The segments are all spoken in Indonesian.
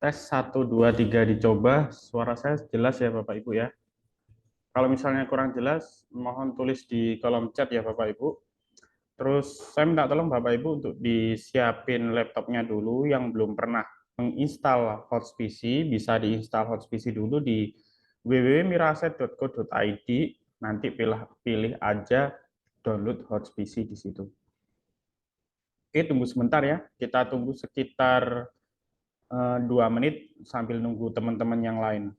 Tes satu 2 3 dicoba. Suara saya jelas ya Bapak Ibu ya. Kalau misalnya kurang jelas, mohon tulis di kolom chat ya Bapak Ibu. Terus saya minta tolong Bapak Ibu untuk disiapin laptopnya dulu yang belum pernah menginstal Hotspeed, bisa diinstal Hotspeed dulu di www.miraset.co.id. Nanti pilih aja download Hotspeed di situ. Oke, tunggu sebentar ya. Kita tunggu sekitar 2 menit sambil nunggu teman-teman yang lain.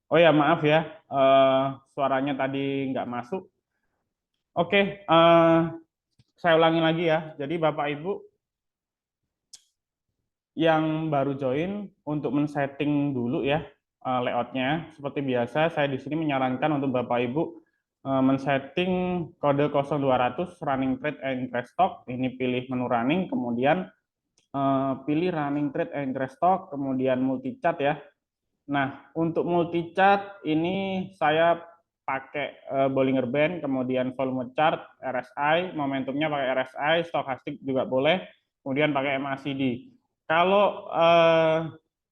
Oh ya, maaf ya. suaranya tadi nggak masuk. Oke, saya ulangi lagi ya. Jadi Bapak Ibu yang baru join untuk men-setting dulu ya layoutnya. Seperti biasa, saya di sini menyarankan untuk Bapak Ibu men-setting kode 0200 running trade and interest stock. Ini pilih menu running, kemudian pilih running trade and interest stock, kemudian multi chart ya. Nah, untuk multi chart ini saya pakai Bollinger Band, kemudian volume chart, RSI, momentumnya pakai RSI, stokastik juga boleh, kemudian pakai MACD. Kalau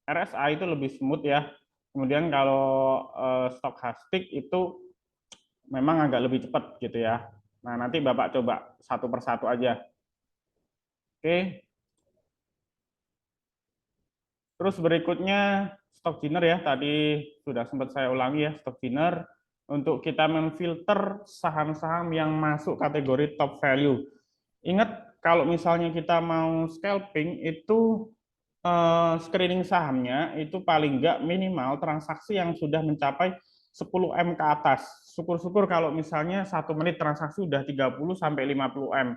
RSI itu lebih smooth ya. Kemudian kalau stokastik itu memang agak lebih cepat gitu ya. Nah, nanti Bapak coba satu persatu aja. Oke. Terus berikutnya stock dinner ya, tadi sudah sempat saya ulangi ya, stock dinner untuk kita memfilter saham-saham yang masuk kategori top value. Ingat kalau misalnya kita mau scalping itu screening sahamnya itu paling enggak minimal transaksi yang sudah mencapai 10M ke atas. Syukur-syukur kalau misalnya 1 menit transaksi udah 30 sampai 50M.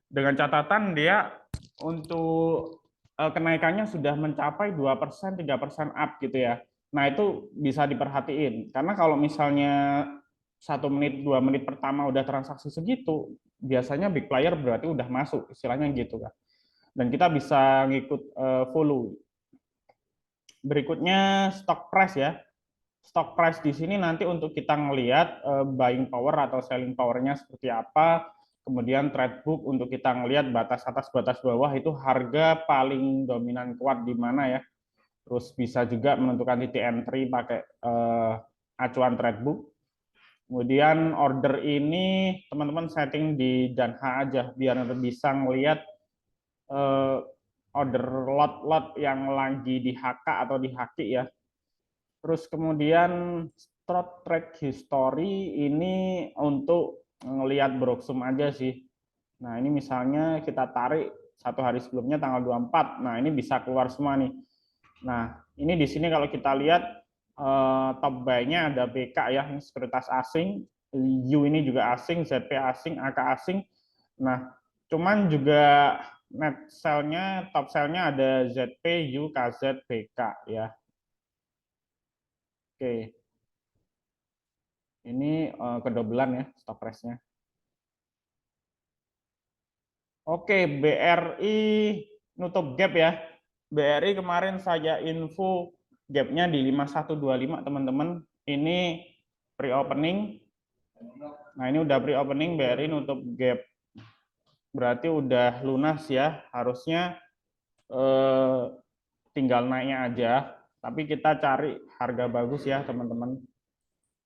Dengan catatan dia untuk kenaikannya sudah mencapai 2%, 3% up gitu ya. Nah, itu bisa diperhatiin. Karena kalau misalnya 1 menit, 2 menit pertama udah transaksi segitu, biasanya big player berarti udah masuk, istilahnya gitu kan. Dan kita bisa ngikut follow. Berikutnya stock price ya. Stock price di sini nanti untuk kita ngelihat buying power atau selling powernya seperti apa, kemudian trade book untuk kita ngelihat batas atas batas bawah itu harga paling dominan kuat di mana ya. Terus bisa juga menentukan titik entry pakai acuan trade book. Kemudian order ini teman-teman setting di Danha aja biar bisa ngelihat order lot-lot yang lagi di HK atau di haki ya. Terus kemudian Strat Track History ini untuk ngelihat Broksum aja sih. Nah, ini misalnya kita tarik 1 hari sebelumnya tanggal 24. Nah, ini bisa keluar semua nih. Nah, ini di sini kalau kita lihat top buy-nya ada BK ya, ini sekuritas asing, U ini juga asing, ZP asing, AK asing. Nah, cuman juga net sell-nya, top sell-nya ada ZP, U, KZ, BK ya. Oke. Ini kedobelan ya stok price-nya. Oke, BRI nutup gap ya. BRI kemarin saya info gapnya di 5125 teman-teman. Ini pre-opening. Nah, ini udah pre-opening, BRI nutup gap. Berarti udah lunas ya. Harusnya tinggal naiknya aja. Tapi kita cari harga bagus ya teman-teman.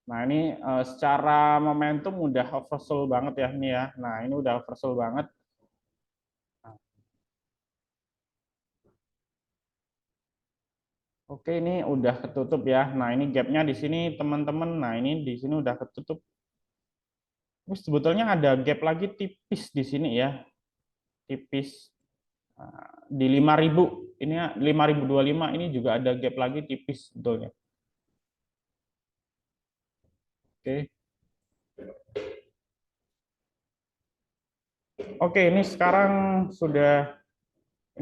Nah, ini secara momentum udah oversold banget ya ini ya. Nah, ini udah oversold banget. Oke, ini udah ketutup ya. Nah, ini gapnya di sini teman-teman. Nah, ini di sini udah ketutup. Terus sebetulnya ada gap lagi tipis di sini ya. Tipis. Nah, di 5.000. Ini 5.025 ini juga ada gap lagi tipis sebetulnya. Oke. Oke, ini sekarang sudah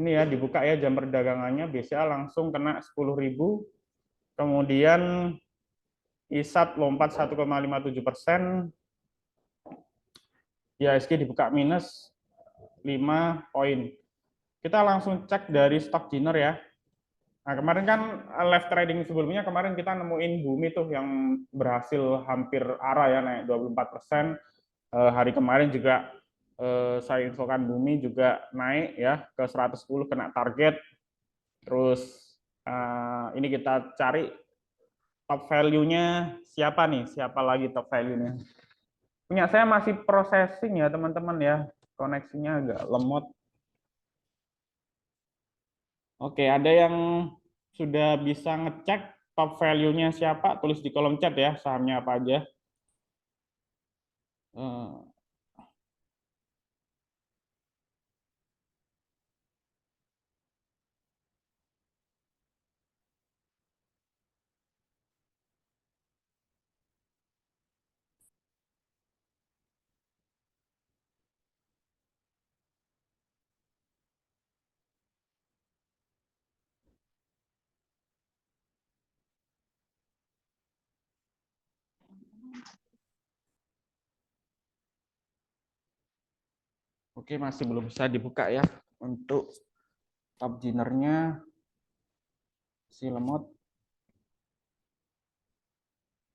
ini ya dibuka ya jam perdagangannya. BCA langsung kena 10.000. Kemudian ISAT lompat 1,57%. IHSG dibuka minus 5 poin. Kita langsung cek dari stock dinner ya. Nah, kemarin kan live trading sebelumnya kemarin kita nemuin Bumi tuh yang berhasil hampir arah ya naik 24%. Hari kemarin juga saya infokan Bumi juga naik ya ke 110 kena target. Terus ini kita cari top value-nya siapa nih? Siapa lagi top value-nya? Punya saya masih processing ya teman-teman ya. Koneksinya agak lemot. Oke, ada yang sudah bisa ngecek top value-nya siapa? Tulis di kolom chat ya, sahamnya apa aja. Oke, masih belum bisa dibuka ya untuk top ginernya si lemot.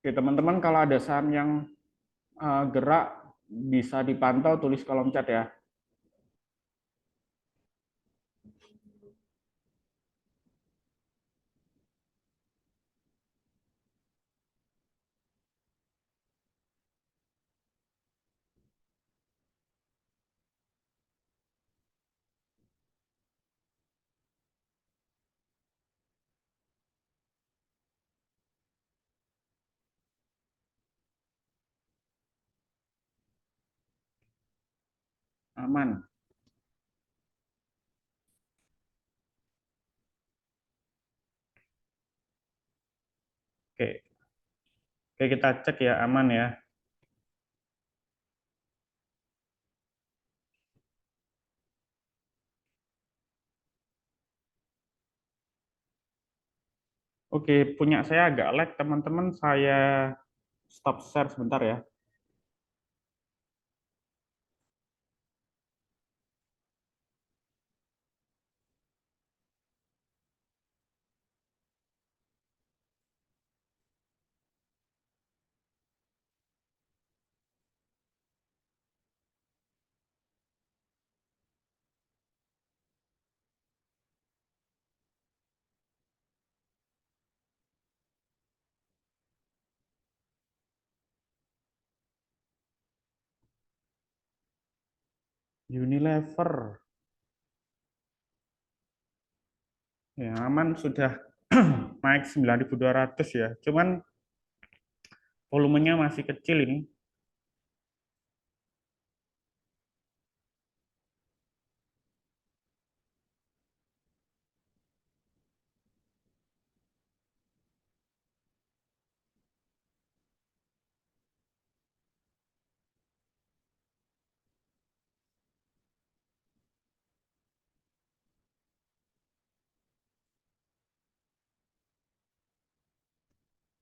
Oke, teman-teman, kalau ada saham yang gerak bisa dipantau, tulis kolom chat ya. Aman. Oke, oke kita cek ya, aman ya. Oke, punya saya agak lag, teman-teman. Saya stop share sebentar ya. Unilever. Ya, aman sudah naik 9.200 ya. Cuman volumenya masih kecil ini.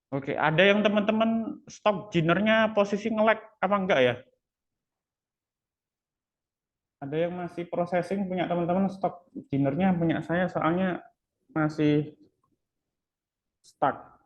Oke, ada yang teman-teman stok ginernya posisi nge-lag apa enggak ya? Ada yang masih processing punya teman-teman stok ginernya, punya saya soalnya masih stuck.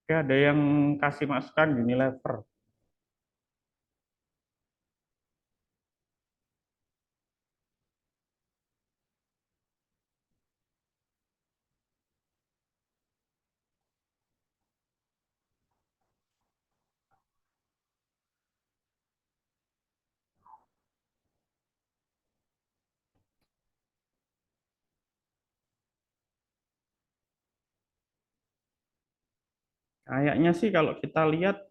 Oke, ada yang kasih masukan Unilever. Kayaknya sih kalau kita lihat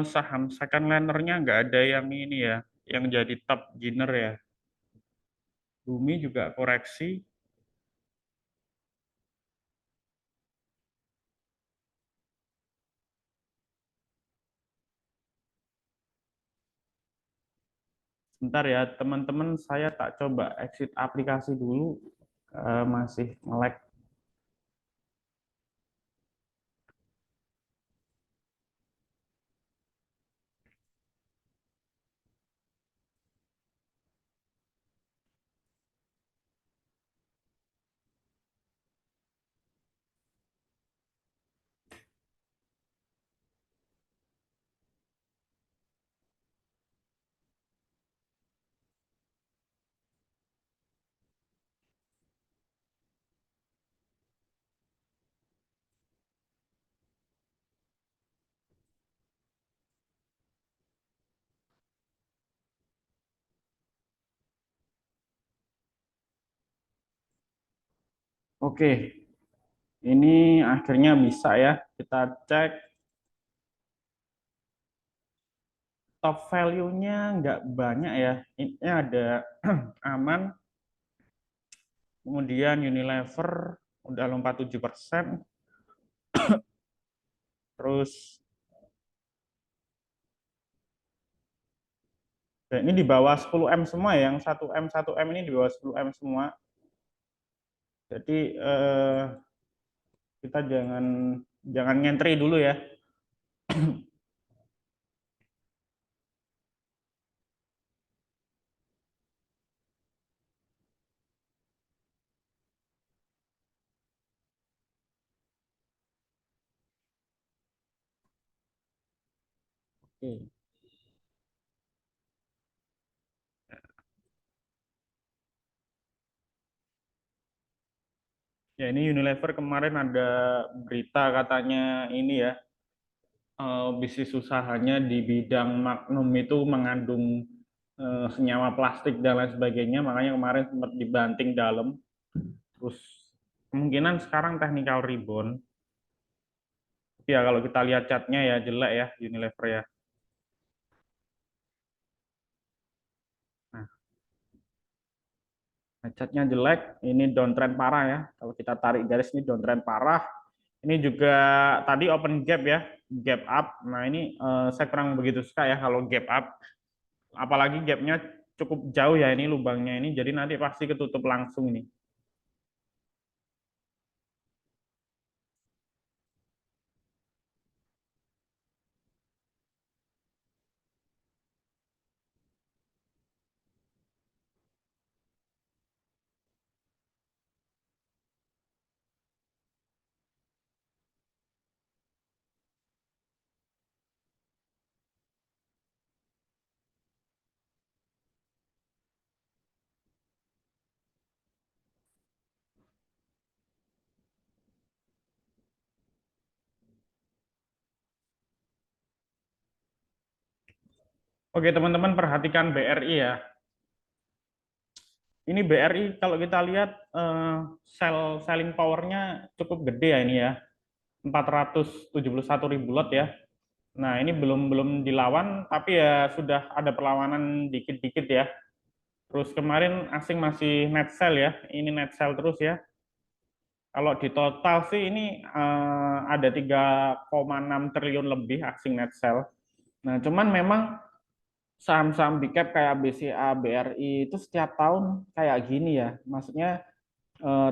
saham second liner-nya nggak ada yang ini ya, yang jadi top gainer ya. Bumi juga koreksi. Bentar ya, teman-teman, saya tak coba exit aplikasi dulu, masih nge-lag. Oke, ini akhirnya bisa ya. Kita cek top value-nya nggak banyak ya. Ini ada Aman, kemudian Unilever udah lompat 7%, terus ini di bawah 10M semua ya, yang 1M ini di bawah 10M semua. Jadi kita jangan jangan ngentri dulu ya. Oke. Ya ini Unilever kemarin ada berita katanya ini ya, bisnis usahanya di bidang Magnum itu mengandung senyawa plastik dan lain sebagainya, makanya kemarin sempat dibanting dalam. Terus kemungkinan sekarang technical rebound. Ya kalau kita lihat catnya ya jelek ya Unilever ya. Nah, catnya jelek, ini downtrend parah ya. Kalau kita tarik garis ini downtrend parah. Ini juga tadi open gap ya, gap up. Nah ini saya kurang begitu suka ya kalau gap up. Apalagi gapnya cukup jauh ya ini lubangnya ini, jadi nanti pasti ketutup langsung ini. Oke teman-teman perhatikan BRI ya. Ini BRI kalau kita lihat selling powernya cukup gede ya ini ya, 471.000 lot ya. Nah ini belum belum dilawan tapi ya sudah ada perlawanan dikit-dikit ya. Terus kemarin asing masih net sell ya, ini net sell terus ya. Kalau di total sih ini ada 3,6 triliun lebih asing net sell. Nah, cuman memang saham-saham big cap kayak BCA, BRI itu setiap tahun kayak gini ya. Maksudnya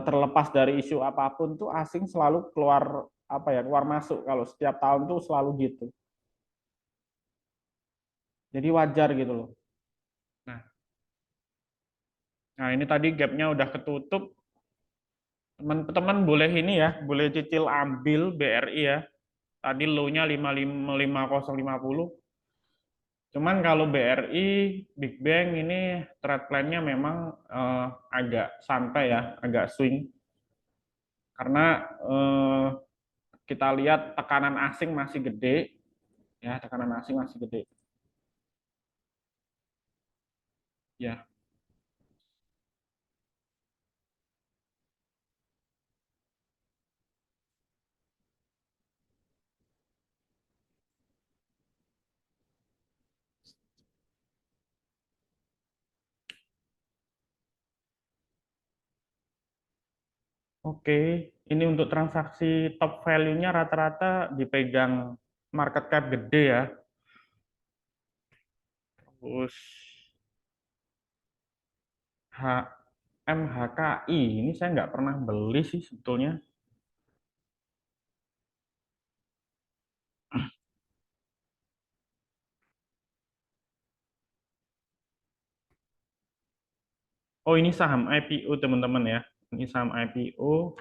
terlepas dari isu apapun tuh asing selalu keluar apa ya, keluar masuk kalau setiap tahun tuh selalu gitu. Jadi wajar gitu loh. Nah, nah ini tadi gapnya udah ketutup. Teman-teman boleh ini ya, boleh cicil ambil BRI ya. Tadi low-nya 55050. Cuman kalau BRI, Big Bang ini trade plan-nya memang agak santai ya, agak swing. Karena eh, kita lihat tekanan asing masih gede, ya tekanan asing masih gede. Ya, oke. Ini untuk transaksi top value-nya rata-rata dipegang market cap gede ya. Terus HMHKI ini saya nggak pernah beli sih sebetulnya. Oh ini saham IPO teman-teman ya. Ini saham IPO,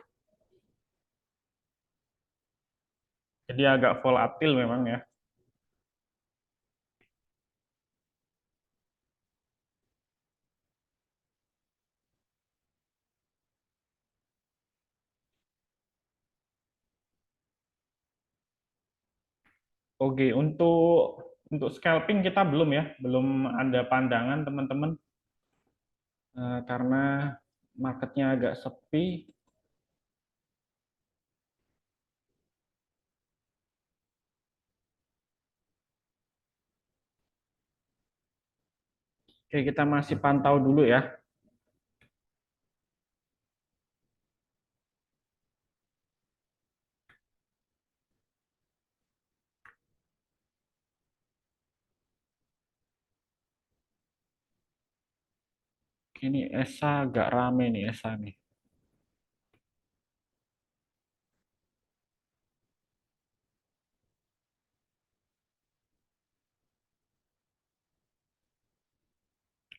jadi agak volatil memang ya. Oke, untuk scalping kita belum ya, belum ada pandangan teman-teman. Karena marketnya agak sepi. Oke, kita masih pantau dulu ya. Ini ESA agak rame nih ESA nih.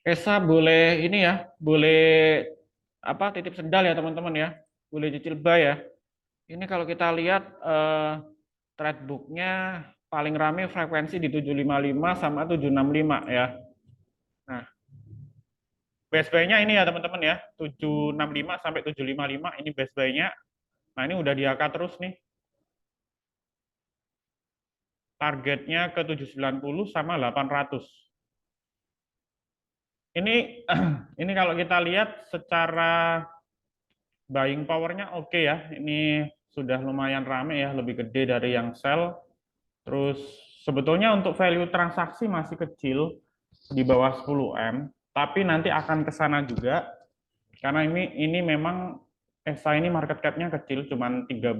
ESA boleh ini ya, boleh apa titip sendal ya teman-teman ya. Boleh cicil buy ya. Ini kalau kita lihat threadbooknya paling rame frekuensi di 755 sama 765 ya. Nah, base buy-nya ini ya teman-teman ya, 765 sampai 755 ini base buy-nya. Nah, ini udah di AK terus nih. Targetnya ke 790 sama 800. Ini ini kalau kita lihat secara buying power-nya oke ya. Ini sudah lumayan rame ya, lebih gede dari yang sell. Terus sebetulnya untuk value transaksi masih kecil di bawah 10M, tapi nanti akan ke sana juga karena ini memang ESA ini market cap-nya kecil, cuman 13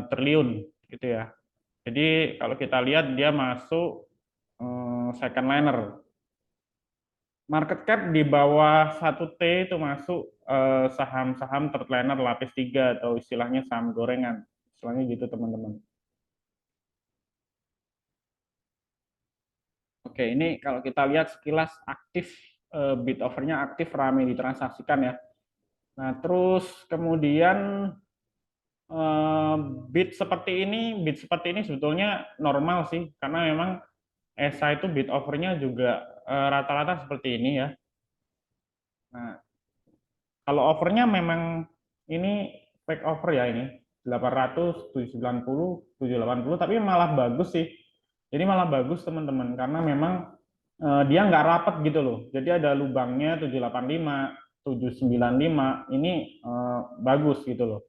triliun gitu ya. Jadi kalau kita lihat dia masuk second liner. Market cap di bawah 1T itu masuk saham-saham third liner lapis 3 atau istilahnya saham gorengan. Istilahnya gitu teman-teman. Oke, ini kalau kita lihat sekilas aktif bid overnya aktif ramai ditransaksikan ya. Nah, terus kemudian eh, bid seperti ini sebetulnya normal sih karena memang ESA itu bid overnya juga rata-rata seperti ini ya. Nah, kalau overnya memang ini fake over ya ini 800, 790, 780 tapi malah bagus sih. Jadi malah bagus teman-teman karena memang dia nggak rapat gitu loh. Jadi ada lubangnya 785, 795 ini bagus gitu loh.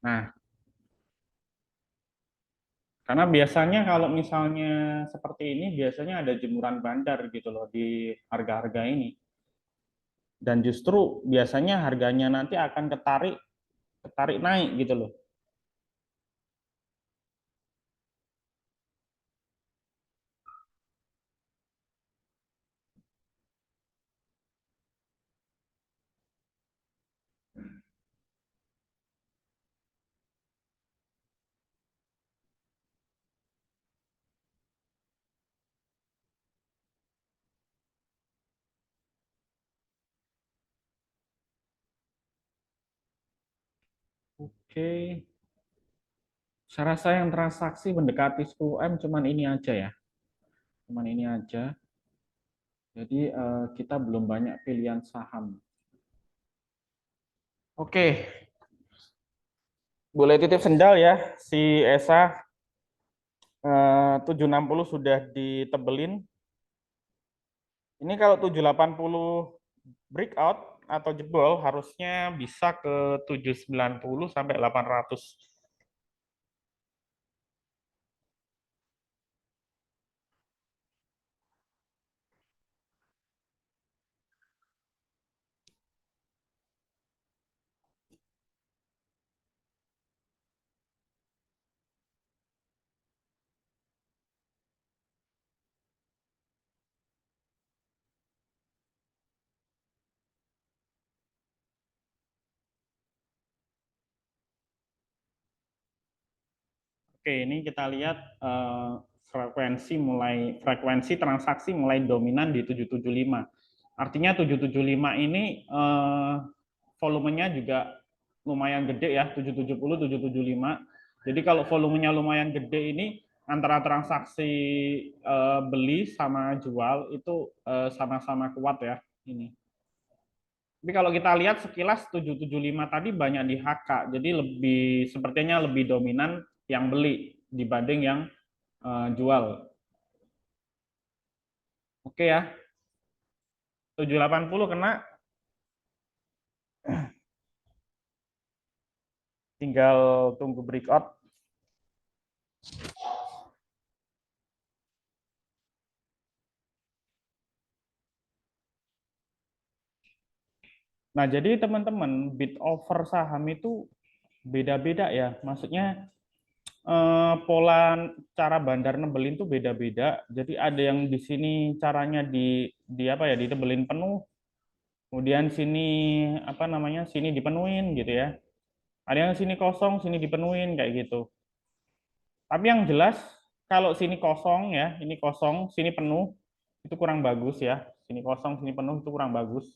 Nah, karena biasanya kalau misalnya seperti ini biasanya ada jemuran bandar gitu loh di harga-harga ini. Dan justru biasanya harganya nanti akan ketarik ketarik naik gitu loh. Oke, saya rasa yang transaksi mendekati 10M cuman ini aja ya. Cuman ini aja. Jadi kita belum banyak pilihan saham. Oke, boleh titip sendal ya si Esa 760 sudah ditebelin. Ini kalau 780 breakout atau jebol harusnya bisa ke 790 sampai 800. Oke, ini kita lihat frekuensi transaksi mulai dominan di 775. Artinya 775 ini volumenya juga lumayan gede ya, 770, 775. Jadi kalau volumenya lumayan gede ini antara transaksi beli sama jual itu sama-sama kuat ya ini. Tapi kalau kita lihat sekilas 775 tadi banyak di HK, jadi lebih sepertinya lebih dominan yang beli dibanding yang jual. Oke ya, 780 kena, tinggal tunggu breakout. Nah, jadi teman-teman, bid over saham itu beda-beda ya. Maksudnya pola cara bandar nebelin tuh beda-beda. Jadi ada yang di sini caranya di apa ya, ditebelin penuh, kemudian sini apa namanya, sini dipenuhin gitu ya. Ada yang sini kosong, sini dipenuhin kayak gitu. Tapi yang jelas kalau sini kosong ya, ini kosong, sini penuh, itu kurang bagus ya. Sini kosong, sini penuh itu kurang bagus.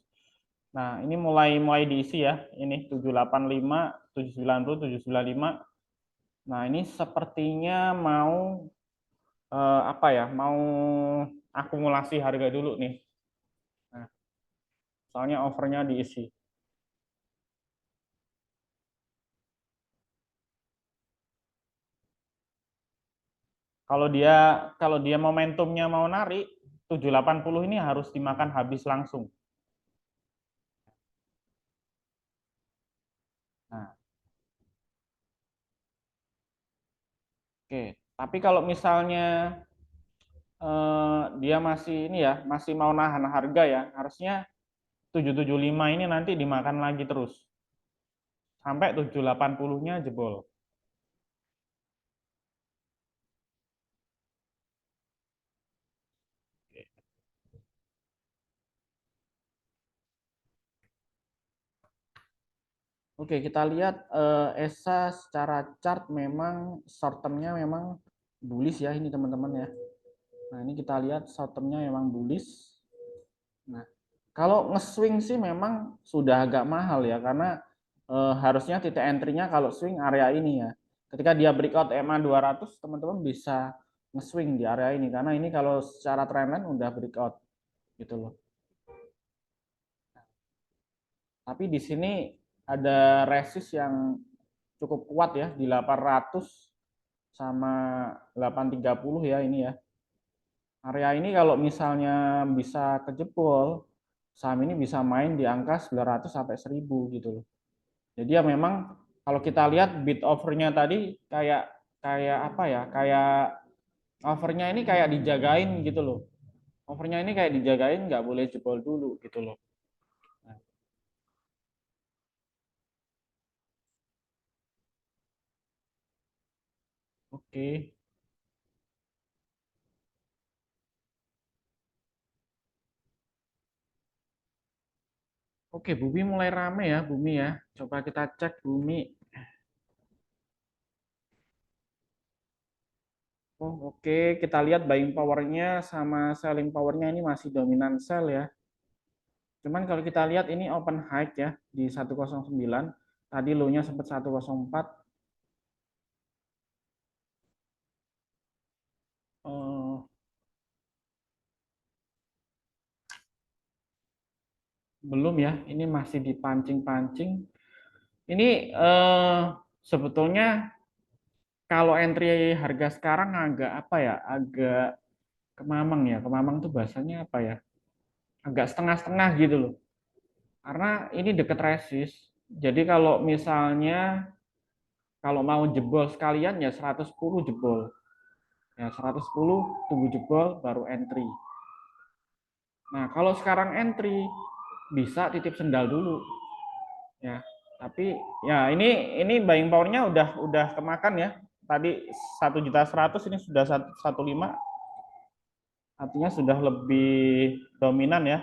Nah, ini mulai mulai diisi ya. Ini 785, 790, 795. Nah, ini sepertinya mau apa ya? Mau akumulasi harga dulu nih. Nah, soalnya overnya diisi. Kalau dia momentumnya mau narik 780 ini harus dimakan habis langsung. Nah, oke. Tapi kalau misalnya dia masih ini ya, masih mau nahan harga ya, harusnya 775 ini nanti dimakan lagi terus sampai 780-nya jebol. Oke, kita lihat ESA secara chart memang short term-nya memang bullish ya ini teman-teman ya. Nah, ini kita lihat short term-nya memang bullish. Nah, kalau nge-swing sih memang sudah agak mahal ya karena harusnya titik entry-nya kalau swing area ini ya. Ketika dia breakout EMA 200, teman-teman bisa nge-swing di area ini karena ini kalau secara trendline udah breakout gitu loh. Tapi di sini ada resist yang cukup kuat ya di 800 sama 830 ya ini ya. Area ini kalau misalnya bisa kejebol, saham ini bisa main di angka 900 sampai 1000 gitu loh. Jadi ya memang kalau kita lihat bid overnya tadi kayak kayak apa ya? Kayak overnya ini kayak dijagain gitu loh. Overnya ini kayak dijagain nggak boleh jebol dulu gitu loh. Nah, oke. Oke, Bumi mulai rame ya, Bumi ya. Coba kita cek Bumi. Oh, oke, kita lihat buying power-nya sama selling power-nya ini masih dominan sell ya. Cuman kalau kita lihat ini open high ya di 109, tadi low-nya sempat 104. Eh, belum ya, ini masih dipancing-pancing. Ini sebetulnya kalau entry harga sekarang agak apa ya, agak kemamang ya. Kemamang tuh bahasanya apa ya? Agak setengah-setengah gitu loh. Karena ini deket resist. Jadi kalau misalnya kalau mau jebol sekalian ya 110 jebol. Ya 110 tunggu jebol baru entry. Nah, kalau sekarang entry bisa titip sendal dulu ya. Tapi ya ini buying power-nya udah kemakan ya. Tadi 1.100.000 ini sudah 115, artinya sudah lebih dominan ya.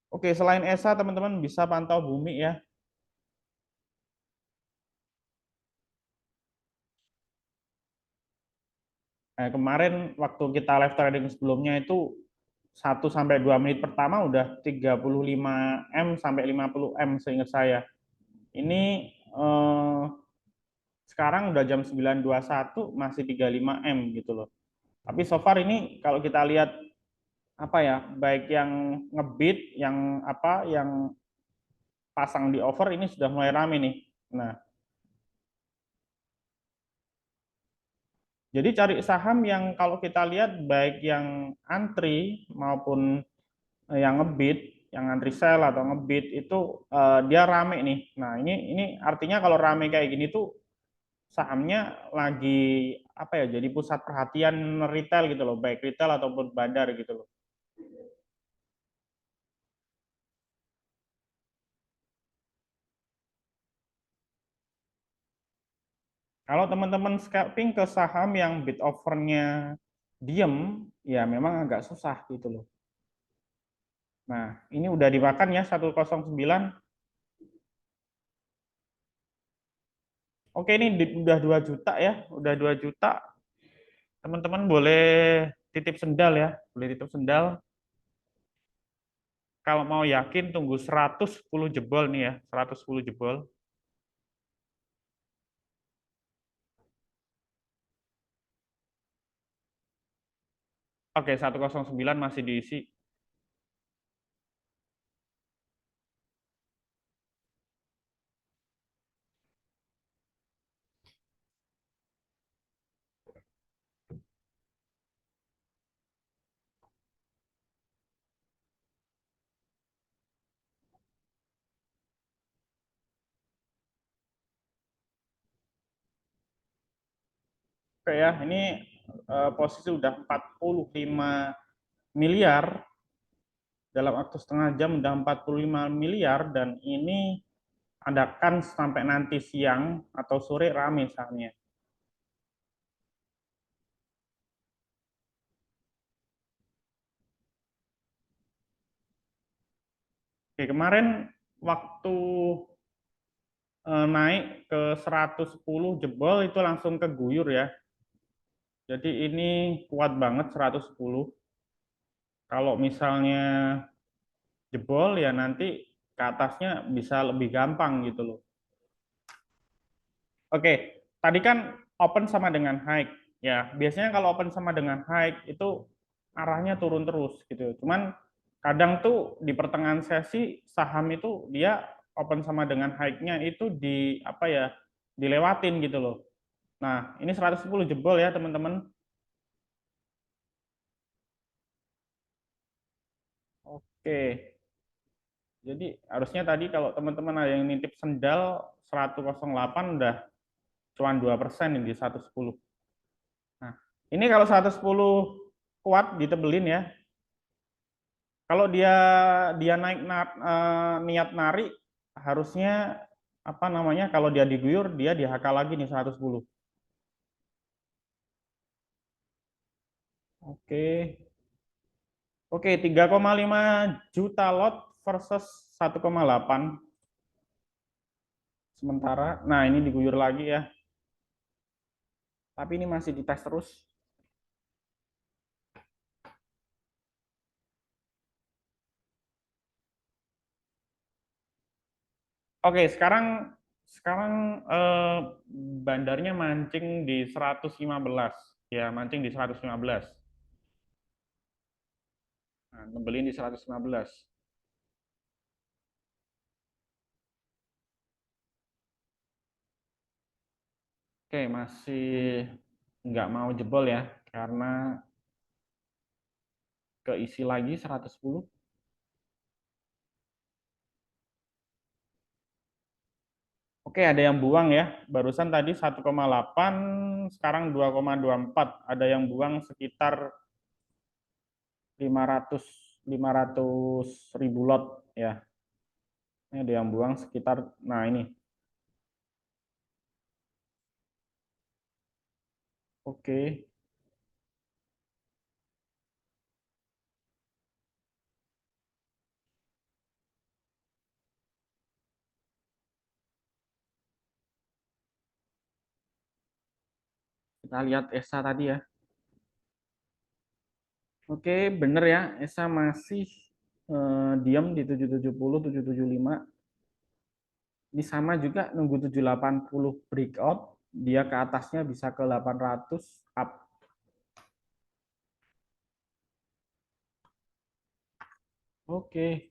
Oke, selain ESA teman-teman bisa pantau Bumi ya. Kemarin waktu kita live trading sebelumnya itu 1 sampai 2 menit pertama udah 35 M sampai 50 M seingat saya. Ini sekarang udah jam 9.21 masih 35 M gitu loh. Tapi so far ini kalau kita lihat apa ya, baik yang ngebit, yang apa, yang pasang di over ini sudah mulai rame nih. Nah, jadi cari saham yang kalau kita lihat baik yang antri maupun yang ngebit, yang antri sell atau ngebit itu dia rame nih. Nah, ini artinya kalau rame kayak gini tuh sahamnya lagi apa ya, jadi pusat perhatian retail gitu loh, baik retail ataupun bandar gitu loh. Kalau teman-teman scalping ke saham yang bid offer-nya diem, ya memang agak susah gitu loh. Nah, ini udah dimakan ya 109. Oke, ini udah 2 juta ya, udah 2 juta. Teman-teman boleh titip sendal ya, boleh titip sendal. Kalau mau yakin tunggu 110 jebol nih ya, 110 jebol. Oke, 109 masih diisi. Oke ya, ini posisi udah 45 miliar, dalam waktu setengah jam udah 45 miliar, dan ini adakan sampai nanti siang atau sore rame sahamnya. Oke, kemarin waktu naik ke 110 jebol itu langsung keguyur ya. Jadi ini kuat banget 110. Kalau misalnya jebol ya nanti ke atasnya bisa lebih gampang gitu loh. Oke, tadi kan open sama dengan high. Ya, biasanya kalau open sama dengan high itu arahnya turun terus gitu. Cuman kadang tuh di pertengahan sesi saham itu dia open sama dengan high-nya itu di apa ya, dilewatin gitu loh. Nah, ini 110 jebol ya, teman-teman. Oke. Jadi harusnya tadi kalau teman-teman ada yang nitip sendal 108 udah cuan 2% ini di 110. Nah, ini kalau 110 kuat ditebelin ya. Kalau dia dia naik niat narik, harusnya apa namanya, kalau dia diguyur dia di-HK lagi nih 110. Oke. Oke, 3,5 juta lot versus 1,8 sementara. Nah, ini diguyur lagi ya. Tapi ini masih dites terus. Oke, sekarang sekarang bandarnya mancing di 115. Ya, mancing di 115. Nah, ngebelin di 115. Oke, masih nggak mau jebol ya, karena keisi lagi 110. Oke, ada yang buang ya. Barusan tadi 1,8, sekarang 2,24. Ada yang buang sekitar 500 500 ribu lot ya. Ini ada yang buang sekitar, nah ini. Oke, kita lihat ESA tadi ya. Oke, bener ya. ESA masih diam di 770, 775. Ini sama juga nunggu 780 breakout. Dia ke atasnya bisa ke 800 up. Oke.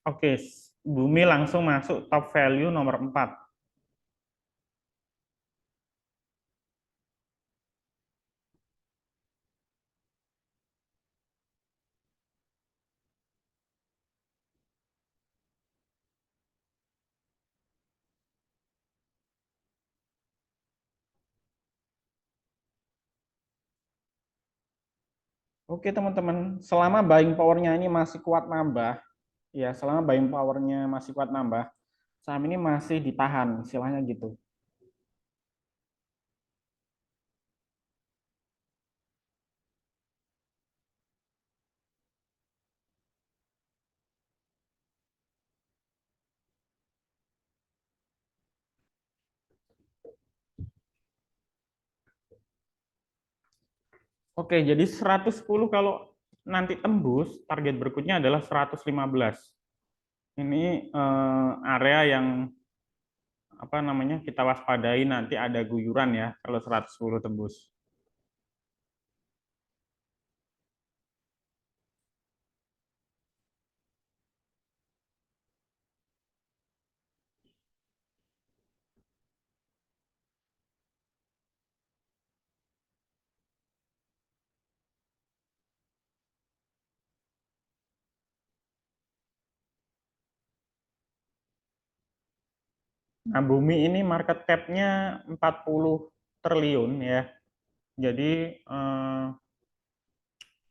Oke, Bumi langsung masuk top value nomor 4. Oke teman-teman, selama buying power-nya ini masih kuat nambah, ya selama buying power-nya masih kuat nambah, saham ini masih ditahan, istilahnya gitu. Oke, jadi 110 kalau nanti tembus, target berikutnya adalah 115. Ini area yang apa namanya kita waspadai nanti ada guyuran ya kalau 110 tembus. Nah, Bumi ini market cap-nya 40 triliun ya. Jadi eh,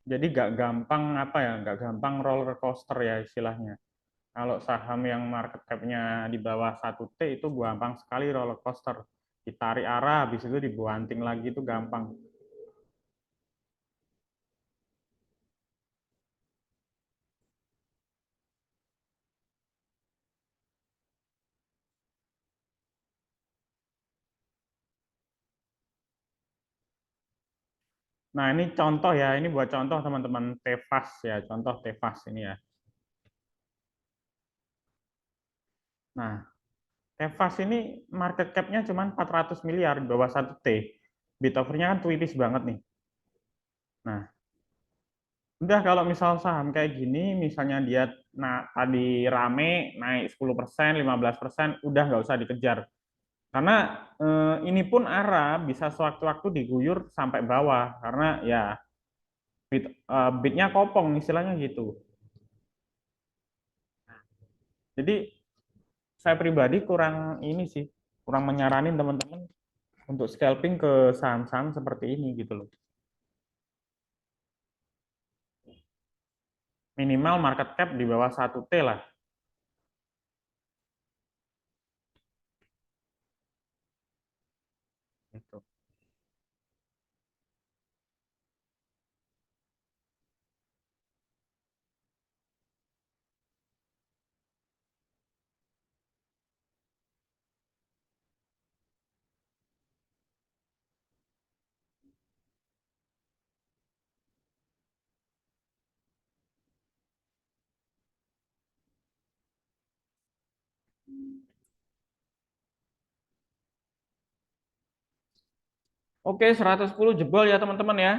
jadi nggak gampang apa ya, nggak gampang roller coaster ya istilahnya. Kalau saham yang market cap-nya di bawah 1T itu gampang sekali roller coaster. Ditarik arah, habis itu dibuanting lagi itu gampang. Nah, ini contoh ya, ini buat contoh teman-teman Tefas ya, contoh Tefas ini ya. Nah, Tefas ini market cap-nya cuma 400 miliar di bawah 1T. Bid offer-nya kan tipis banget nih. Nah, udah kalau misal saham kayak gini, misalnya dia tadi rame naik 10%, 15%, udah nggak usah dikejar. Karena ini pun arah bisa sewaktu-waktu diguyur sampai bawah karena ya bidnya kopong istilahnya gitu. Jadi saya pribadi kurang ini sih, kurang menyaranin teman-teman untuk scalping ke saham-saham seperti ini gitu loh. Minimal market cap di bawah 1T lah gitu. Oke, 110 jebol ya teman-teman ya.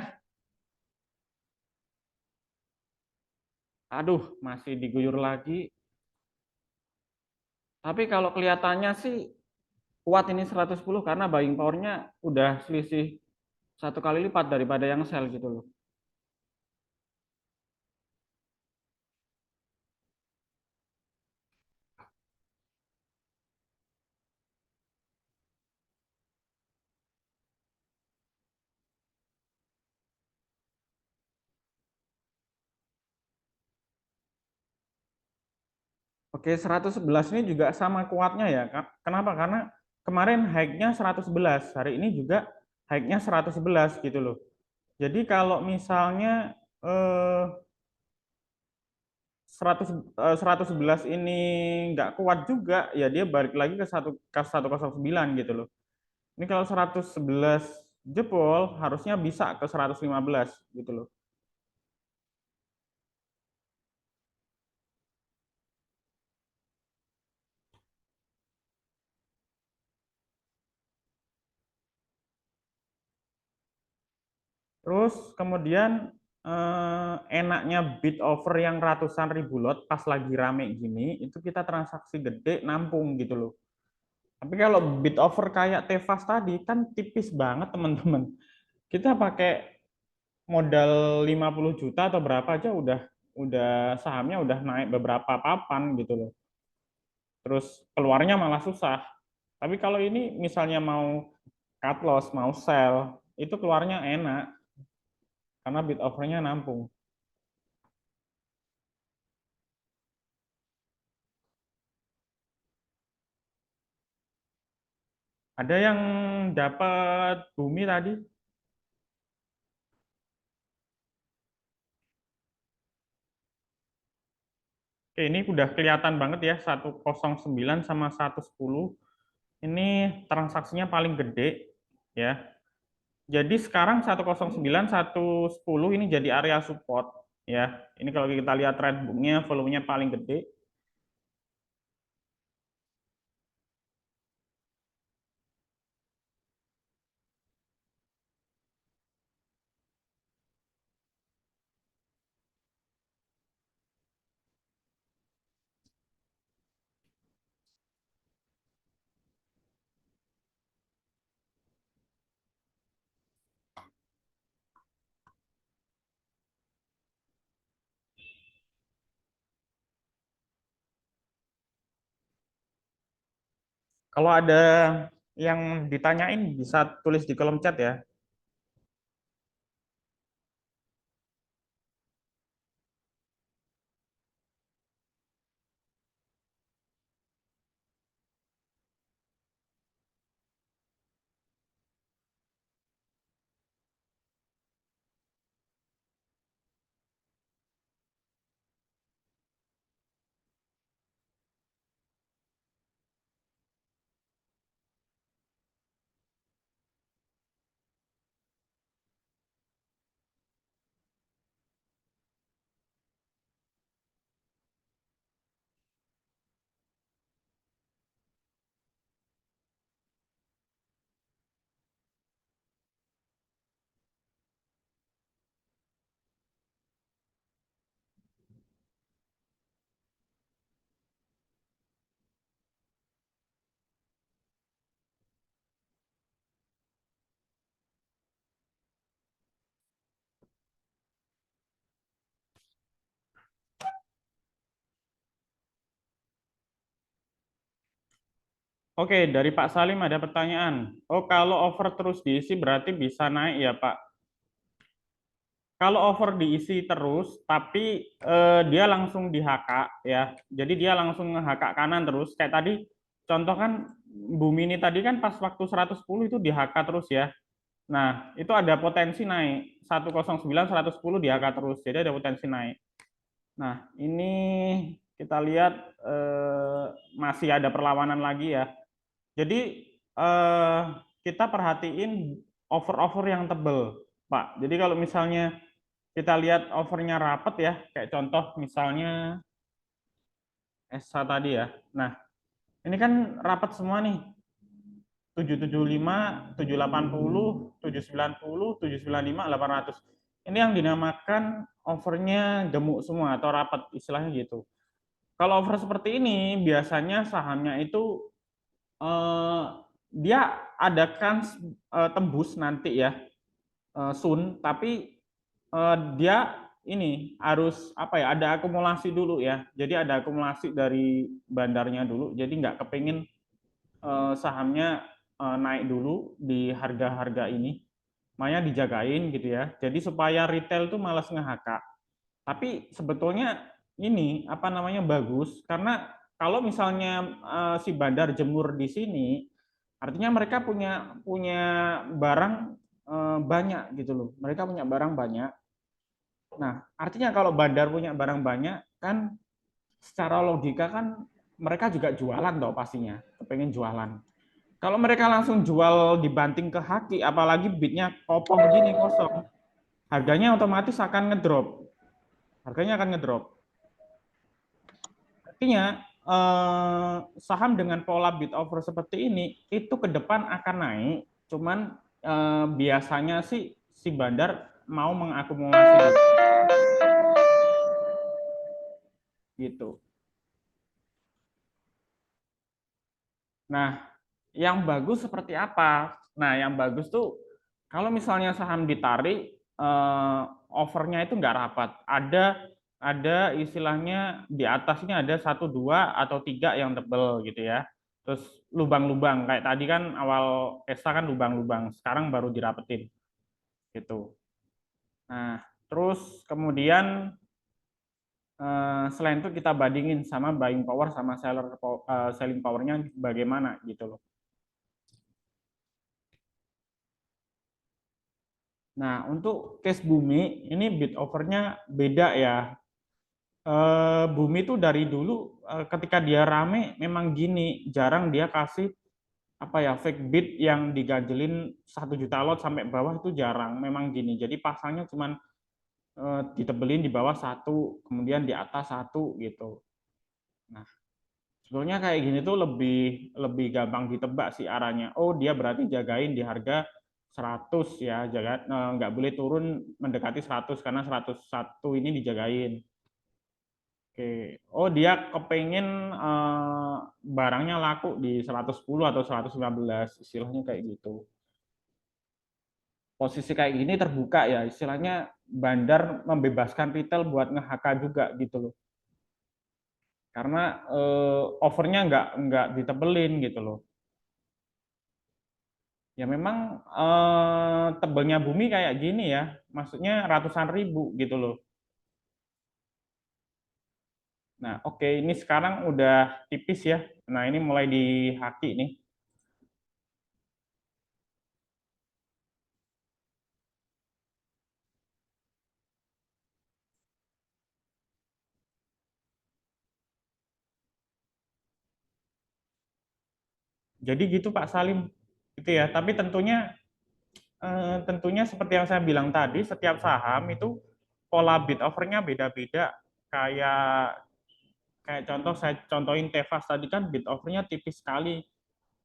Aduh, masih diguyur lagi. Tapi kalau kelihatannya sih kuat ini 110 karena buying power-nya udah selisih 1 kali lipat daripada yang sell gitu loh. Oke, 111 ini juga sama kuatnya ya. Kenapa? Karena kemarin high-nya 111, hari ini juga high-nya 111 gitu loh. Jadi kalau misalnya 100 111 ini nggak kuat juga, ya dia balik lagi ke 109 gitu loh. Ini kalau 111 jebol harusnya bisa ke 115 gitu loh. Terus kemudian enaknya bid over yang ratusan ribu lot pas lagi rame gini, itu kita transaksi gede nampung gitu loh. Tapi kalau bid over kayak Tefas tadi kan tipis banget teman-teman. Kita pakai modal 50 juta atau berapa aja udah sahamnya udah naik beberapa papan gitu loh. Terus keluarnya malah susah. Tapi kalau ini misalnya mau cut loss, mau sell, itu keluarnya enak. karena bid offernya nampung. Ada yang dapat bumi tadi? Oke, ini udah kelihatan banget ya, 109 sama 110. Ini transaksinya paling gede ya. Jadi sekarang 109, 110 ini jadi area support ya. Ini kalau kita lihat trade book-nya volumenya paling gede. Kalau ada yang ditanyain bisa tulis di kolom chat ya. Oke, dari Pak Salim ada pertanyaan. Oh, kalau over terus diisi berarti bisa naik ya, Pak? Kalau over diisi terus, tapi dia langsung di HK ya. Jadi dia langsung nge-HK kanan terus. Kayak tadi, contoh kan Bumi ini tadi kan pas waktu 110 itu di HK terus ya. Nah, itu ada potensi naik. 109, 110 di HK terus. Jadi ada potensi naik. Nah, ini kita lihat masih ada perlawanan lagi ya. Jadi kita perhatiin over-over yang tebel, Pak. Jadi kalau misalnya kita lihat overnya rapat ya, kayak contoh misalnya SA tadi ya. Nah, ini kan rapat semua nih. 775, 780, 790, 795, 800. Ini yang dinamakan overnya gemuk semua atau rapat istilahnya gitu. Kalau over seperti ini biasanya sahamnya itu eh, dia ada kans tembus nanti ya soon, tapi dia ini harus apa ya, ada akumulasi dulu ya. Jadi ada akumulasi dari bandarnya dulu. Jadi nggak kepingin sahamnya naik dulu di harga-harga ini. Makanya dijagain gitu ya. Jadi supaya retail tuh malas nge-HK. Tapi sebetulnya ini apa namanya bagus karena kalau misalnya si bandar jemur di sini, artinya mereka punya punya barang banyak gitu loh. Mereka punya barang banyak. Nah, artinya kalau bandar punya barang banyak kan secara logika kan mereka juga jualan dong pastinya, kepengen jualan. Kalau mereka langsung jual dibanting ke haki, apalagi bidnya kopong gini kosong, harganya otomatis akan ngedrop. Harganya akan ngedrop. Artinya saham dengan pola bid over seperti ini itu ke depan akan naik, cuman biasanya sih si bandar mau mengakumulasi gitu. Nah, yang bagus seperti apa? Nah, yang bagus tuh kalau misalnya saham ditarik, overnya itu nggak rapat. Ada istilahnya di atas ini ada satu, dua, atau tiga yang tebel gitu ya. Terus lubang-lubang kayak tadi kan awal ESA kan lubang-lubang, sekarang baru dirapetin gitu. Nah, terus kemudian selain itu kita bandingin sama buying power sama selling powernya bagaimana gitu loh. Nah, untuk case Bumi ini bid overnya beda ya. Bumi itu dari dulu ketika dia rame memang gini, jarang dia kasih apa ya fake bid yang diganjelin 1 juta lot sampai bawah itu jarang, memang gini. Jadi pasangnya cuman ditebelin di bawah satu, kemudian di atas satu gitu. Nah, sebetulnya kayak gini tuh lebih lebih gampang ditebak sih arahnya. Oh, dia berarti jagain di harga 100 ya, jaga nggak boleh turun mendekati 100 karena 101 ini dijagain. Oke. Oh, dia kepengen barangnya laku di 110 atau 115, istilahnya kayak gitu. Posisi kayak gini terbuka ya, istilahnya bandar membebaskan retail buat nge-HK juga gitu loh. Karena overnya nggak ditebelin gitu loh. Ya memang tebelnya Bumi kayak gini ya, maksudnya ratusan ribu gitu loh. Nah, oke, ini sekarang udah tipis ya. Nah, ini mulai dihaki nih. Jadi gitu Pak Salim. Gitu ya. Tapi tentunya seperti yang saya bilang tadi, setiap saham itu pola bid offernya beda-beda. Kayak kayak contoh saya contohin Tevas tadi kan bid offernya tipis sekali.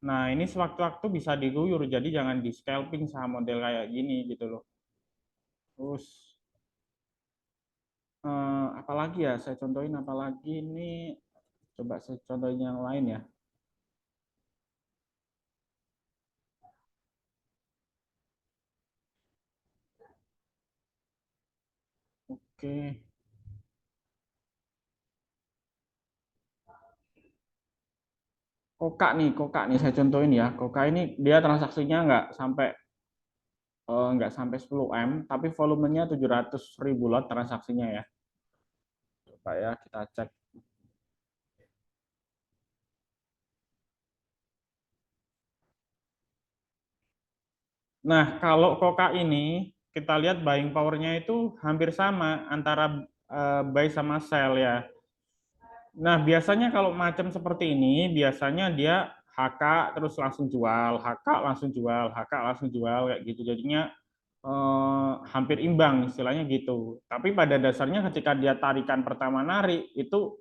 Nah, ini sewaktu-waktu bisa diguyur, jadi jangan di scalping saham model kayak gini gitu loh. Terus apalagi ya, saya contohin apalagi ini, coba saya contohin yang lain ya. Oke, Koka nih saya contohin ya. Koka ini dia transaksinya nggak sampai 10 M, tapi volumenya 700.000 lot transaksinya ya. Coba ya kita cek. Nah, kalau Koka ini kita lihat buying power-nya itu hampir sama antara buy sama sell ya. Nah, biasanya kalau macam seperti ini, biasanya dia HK terus langsung jual, HK langsung jual, HK langsung jual kayak gitu. Jadinya hampir imbang istilahnya gitu. Tapi pada dasarnya ketika dia tarikan pertama narik itu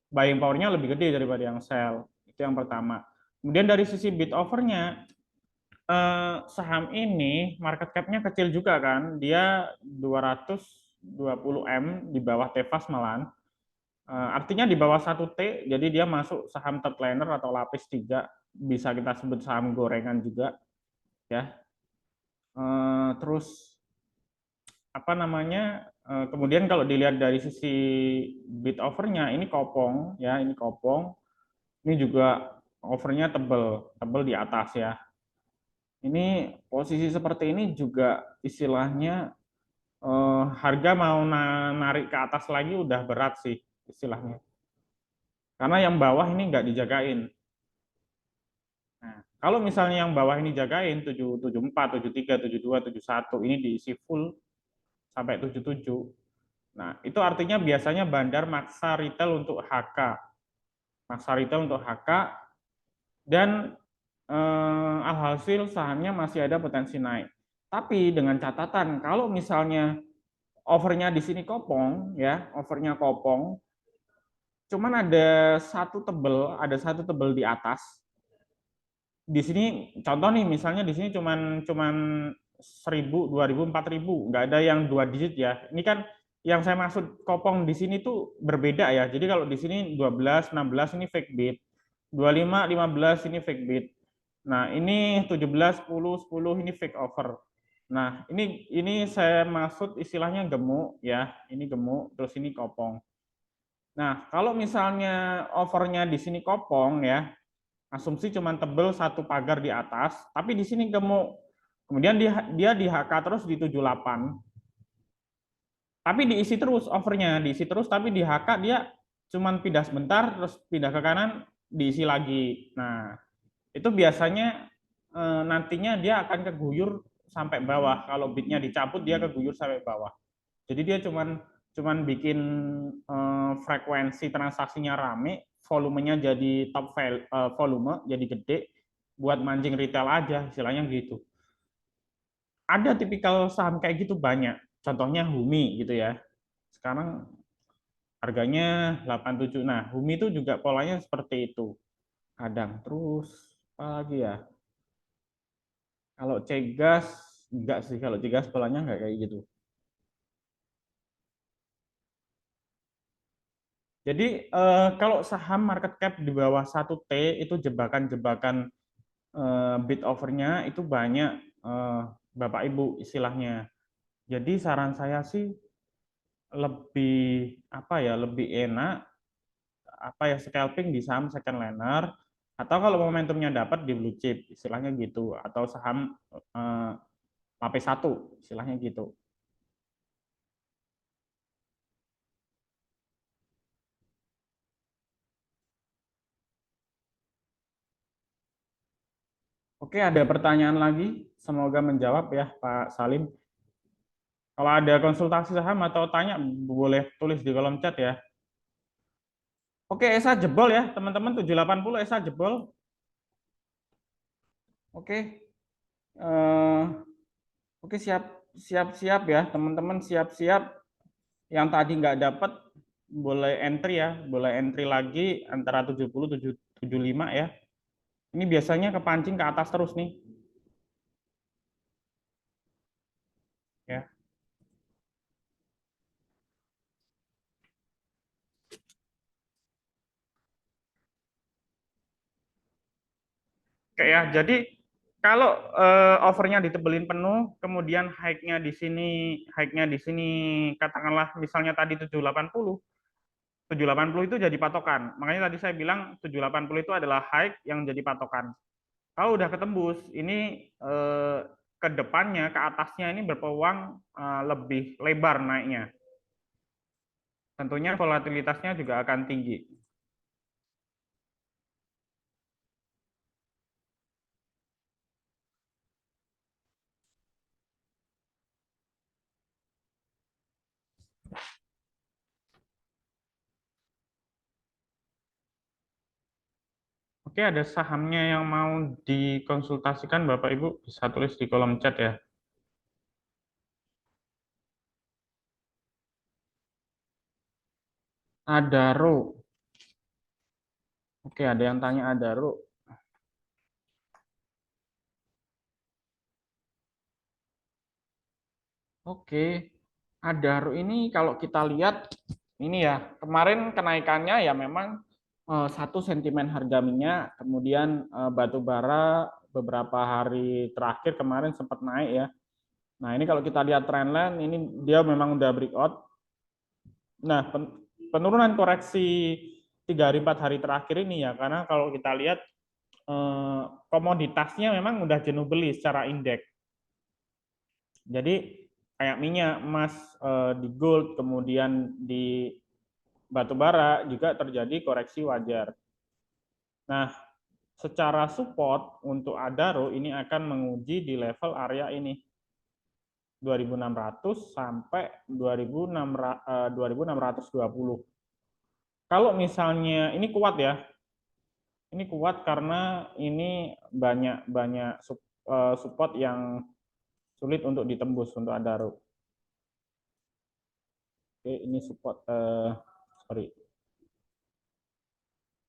buying power-nya lebih gede daripada yang sell. Itu yang pertama. Kemudian dari sisi bid offer-nya, saham ini market cap-nya kecil juga kan. Dia 220 M di bawah Tevas malahan. Artinya di bawah 1T, jadi dia masuk saham third liner atau lapis 3, bisa kita sebut saham gorengan juga ya. Terus apa namanya? Kemudian kalau dilihat dari sisi bid overnya ini kopong ya, ini kopong. Ini juga overnya tebel, tebel di atas ya. Ini posisi seperti ini juga istilahnya harga mau narik ke atas lagi udah berat sih istilahnya. Karena yang bawah ini nggak dijagain. Nah, kalau misalnya yang bawah ini jagain 774, 73, 72, 71 ini diisi full sampai 77. Nah, itu artinya biasanya bandar maksa retail untuk HK. Maksa retail untuk HK dan alhasil sahamnya masih ada potensi naik. Tapi dengan catatan kalau misalnya overnya di sini kopong ya, overnya kopong, cuman ada satu tebel di atas. Di sini contoh nih misalnya di sini cuman cuman 1.000, 2.000, 4.000, nggak ada yang 2 digit ya. Ini kan yang saya maksud kopong di sini tuh berbeda ya. Jadi kalau di sini 12, 16 ini fake bid. 25, 15 ini fake bid. Nah, ini 17, 10, 10 ini fake over. Nah, ini saya maksud istilahnya gemuk ya. Ini gemuk, terus ini kopong. Nah, kalau misalnya overnya di sini kopong ya, asumsi cuma tebel satu pagar di atas, tapi di sini gemuk. Kemudian dia di HK terus di 78. Tapi diisi terus overnya, diisi terus, tapi di HK dia cuman pindah sebentar, terus pindah ke kanan, diisi lagi. Nah, itu biasanya nantinya dia akan keguyur sampai bawah. Kalau bitnya dicabut, dia keguyur sampai bawah. Jadi dia cuman cuman bikin frekuensi transaksinya rame, volumenya jadi top volume, jadi gede, buat mancing retail aja, istilahnya gitu. Ada tipikal saham kayak gitu banyak. Contohnya Humi gitu ya. Sekarang harganya 87. Nah, Humi itu juga polanya seperti itu. Kadang terus apa lagi ya? Kalau Cegas enggak sih, kalau Cegas polanya enggak kayak gitu. Jadi kalau saham market cap di bawah 1T itu jebakan-jebakan bid overnya itu banyak Bapak Ibu istilahnya. Jadi saran saya sih lebih apa ya, lebih enak apa ya scalping di saham second liner atau kalau momentumnya dapat di blue chip istilahnya gitu atau saham AP1 istilahnya gitu. Oke, ada pertanyaan lagi? Semoga menjawab ya Pak Salim. Kalau ada konsultasi saham atau tanya boleh tulis di kolom chat ya. Oke, ESA jebol ya, teman-teman 780 ESA jebol. Oke. Eh, oke siap siap ya, teman-teman siap-siap. Yang tadi nggak dapat boleh entry ya, boleh entry lagi antara 70 75 ya. Ini biasanya kepancing ke atas terus nih ya. Oke ya, jadi kalau overnya ditebelin penuh, kemudian high-nya di sini katakanlah misalnya tadi 780 itu jadi patokan. Makanya tadi saya bilang 780 itu adalah high yang jadi patokan. Kalau udah ketembus, ini ke depannya, ke atasnya ini berpeluang lebih lebar naiknya. Tentunya volatilitasnya juga akan tinggi. Oke, ada sahamnya yang mau dikonsultasikan Bapak Ibu bisa tulis di kolom chat ya. Adaro. Oke, ada yang tanya Adaro. Oke, Adaro ini kalau kita lihat ini ya, kemarin kenaikannya ya memang satu sentimen harga minyak, kemudian batu bara beberapa hari terakhir kemarin sempat naik ya. Nah, ini kalau kita lihat trendline ini dia memang udah breakout. Nah, penurunan koreksi 3 hari 4 hari terakhir ini ya, karena kalau kita lihat komoditasnya memang udah jenuh beli secara indeks. Jadi kayak minyak, emas, di gold, kemudian di batu bara juga terjadi koreksi wajar. Nah, secara support untuk Adaro ini akan menguji di level area ini 2600 sampai 2620. Kalau misalnya ini kuat ya, ini kuat karena ini banyak banyak support yang sulit untuk ditembus untuk Adaro. Oke, ini support sorry.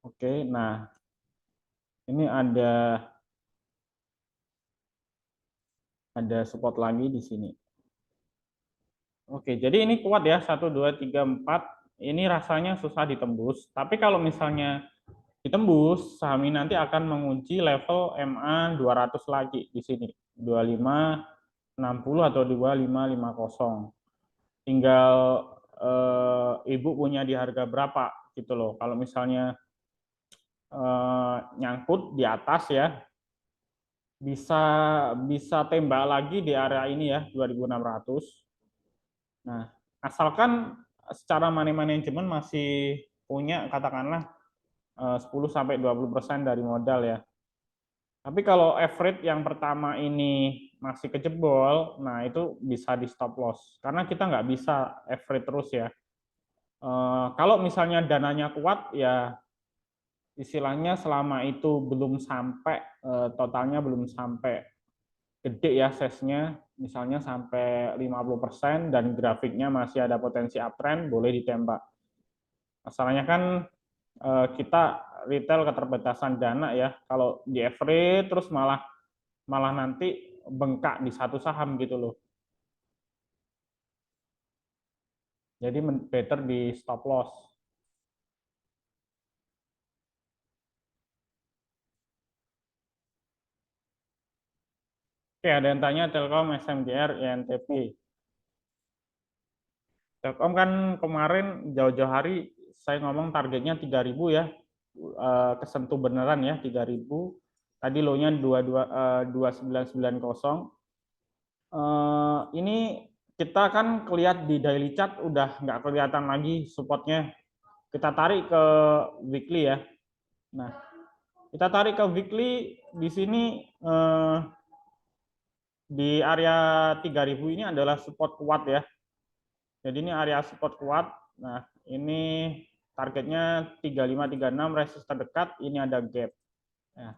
Oke, nah ini ada support lagi di sini. Oke, jadi ini kuat ya 1 2 3 4. Ini rasanya susah ditembus. Tapi kalau misalnya ditembus, saham ini nanti akan menguji level MA 200 lagi di sini. 2560 atau 2550. Tinggal ibu punya di harga berapa gitu loh. Kalau misalnya nyangkut di atas ya, bisa bisa tembak lagi di area ini ya 2600. Nah, Asalkan secara money management masih punya katakanlah 10-20% dari modal ya. Tapi kalau average yang pertama ini masih kejebol, nah itu bisa di stop loss. Karena kita nggak bisa average terus ya. Kalau misalnya dananya kuat, ya istilahnya selama itu belum sampai, totalnya belum sampai gede ya size-nya, misalnya sampai 50% dan grafiknya masih ada potensi uptrend, boleh ditembak. Masalahnya kan kita retail keterbatasan dana ya. Kalau di average terus malah malah nanti bengkak di satu saham gitu loh. Jadi better di stop loss. Oke, ada yang tanya Telkom, SMGR, INTP. Telkom kan kemarin jauh-jauh hari saya ngomong targetnya 3.000 ya. Kesentuh beneran ya 3.000. Tadi low-nya 2990. Ini kita kan kelihatan di daily chart udah nggak kelihatan lagi supportnya. Kita tarik ke weekly ya. Nah, kita tarik ke weekly di sini di area 3.000 ini adalah support kuat ya. Jadi ini area support kuat. Nah, ini targetnya 3536, resist terdekat, ini ada gap. Nah,